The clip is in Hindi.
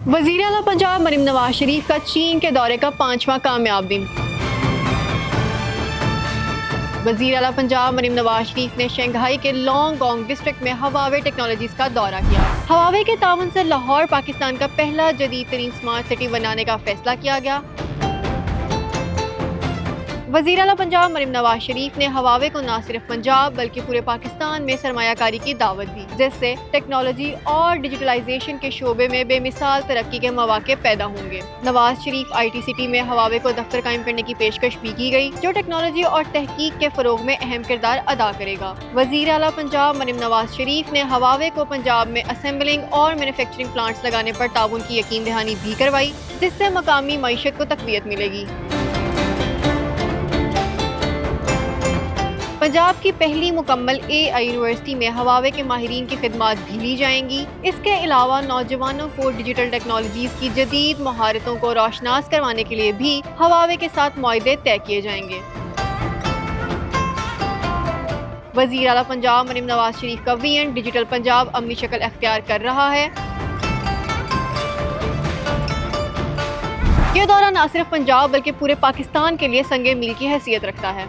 वज़ीर आला पंजाब मरीम नवाज शरीफ का चीन के दौरे का 5वां कामयाब दिन। वज़ीर आला पंजाब मरीम नवाज शरीफ ने शंघाई के लॉन्गोंग डिस्ट्रिक्ट में हवावे टेक्नोलॉजीज का दौरा किया। हवावे के ताउन से लाहौर पाकिस्तान का पहला जदीद तरीन स्मार्ट सिटी बनाने का फैसला किया गया। वज़ीर आला पंजाब मरीम नवाज शरीफ ने हवावे को न सिर्फ पंजाब बल्कि पूरे पाकिस्तान में सरमायाकारी की दावत दी, जिससे टेक्नोलॉजी और डिजिटलाइजेशन के शोबे में बेमिसाल तरक्की के मौके पैदा होंगे। नवाज शरीफ IT सिटी में हवावे को दफ्तर कायम करने की पेशकश भी की गई, जो टेक्नोलॉजी और तहकीक के फरोग में अहम किरदार अदा करेगा। वज़ीर आला पंजाब मरीम नवाज शरीफ ने हवावे को पंजाब में असेंबलिंग और मैन्युफैक्चरिंग प्लांट्स लगाने पर ताउन की यकीन दहानी भी करवाई, जिससे मकामी मईशत को तक़वियत मिलेगी। पंजाब की पहली मुकम्मल AI यूनिवर्सिटी में हवावे के माहिरीन की खिदमात भी ली जाएंगी। इसके अलावा नौजवानों को डिजिटल टेक्नोलॉजीज की जदीद महारतों को रोशनास करवाने के लिए भी हवावे के साथ मुआहदे तय किए जाएंगे। वज़ीर आला पंजाब मरीम नवाज शरीफ का VN डिजिटल पंजाब अमली शक्ल अख्तियार कर रहा है। यह दौरा न सिर्फ पंजाब बल्कि पूरे पाकिस्तान के लिए संगे मील की हैसियत रखता है।